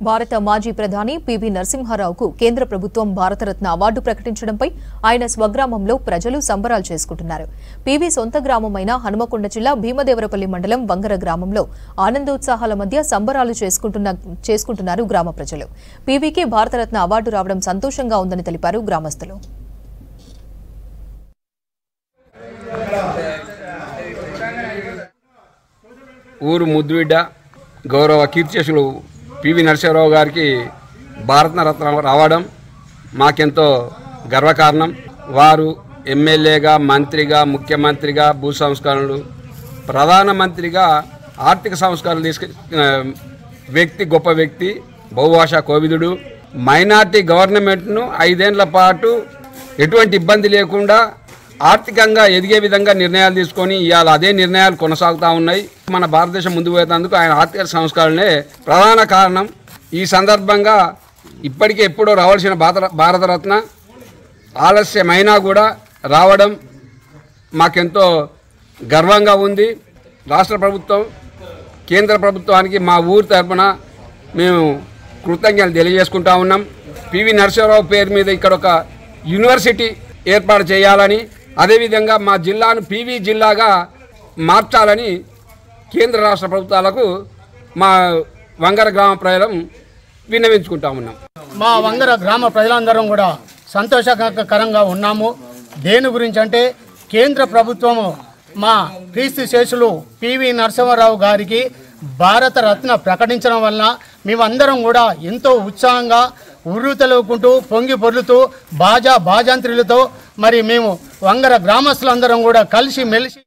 భారత మాజీ ప్రధాని పివి నరసింహారావుకు కేంద్ర ప్రభుత్వం భారతరత్న అవార్డు ప్రకటించడంపై ఆయన స్వగ్రామంలో ప్రజలు సంబరాలు చేసుకుంటున్నారు. పివి సొంత గ్రామమైన హనుమకొండ జిల్లా భీమదేవరపల్లి మండలం వంగర గ్రామంలో ఆనందోత్సాహాల మధ్య సంబరాలు చేసుకుంటున్నారు గ్రామ ప్రజలు. పివికి భారతరత్న అవార్డు రావడం సంతోషంగా ఉందని తెలిపారు గ్రామస్తులు. ఊరు ముద్దుబిడ్డ గౌరవ కీర్తిశేషులు పివి నరసింహారావు గారికి భారతరత్న రావడం మాకెంతో గర్వకారణం. వారు ఎమ్మెల్యేగా, మంత్రిగా, ముఖ్యమంత్రిగా, భూ సంస్కరణలు, ప్రధానమంత్రిగా ఆర్థిక సంస్కరణలు వ్యక్తి, గొప్ప వ్యక్తి, బహుభాషా కోవిదుడు. మైనార్టీ గవర్నమెంట్ను 5 ఏళ్ల పాటు ఎటువంటి ఇబ్బంది లేకుండా ఆర్థికంగా ఎదిగే విధంగా నిర్ణయాలు తీసుకొని ఇవాళ అదే నిర్ణయాలు కొనసాగుతూ ఉన్నాయి. మన భారతదేశం ముందుకు పోయేందుకు ఆయన ఆర్థిక సంస్కరణలే ప్రధాన కారణం. ఈ సందర్భంగా ఇప్పటికే ఎప్పుడో రావాల్సిన భారతరత్న ఆలస్యమైనా కూడా రావడం మాకెంతో గర్వంగా ఉంది. రాష్ట్ర ప్రభుత్వం, కేంద్ర ప్రభుత్వానికి మా ఊరి తరఫున మేము కృతజ్ఞతలు తెలియజేసుకుంటా ఉన్నాం. పివి నరసింహారావు పేరు మీద ఇక్కడ ఒక యూనివర్సిటీ ఏర్పాటు చేయాలని, అదేవిధంగా మా జిల్లాను పివి జిల్లాగా మార్చాలని కేంద్ర రాష్ట్ర ప్రభుత్వాలకు మా వంగర గ్రామ ప్రజలం విన్నవించుకుంటా ఉన్నాం. మా వంగర గ్రామ ప్రజలందరం కూడా సంతోషకరంగా ఉన్నాము. దేని గురించి అంటే కేంద్ర ప్రభుత్వము మా కీర్తిశేషులు పివి నరసింహారావు గారికి భారతరత్న ప్రకటించడం వలన మేమందరం కూడా ఎంతో ఉత్సాహంగా ఉర్రూతలుకుంటూ పొంగి పొర్లుతూ బాజాంత్రులతో మరి మేము వంగర గ్రామస్తులందరం కూడా కలిసి మెలిసి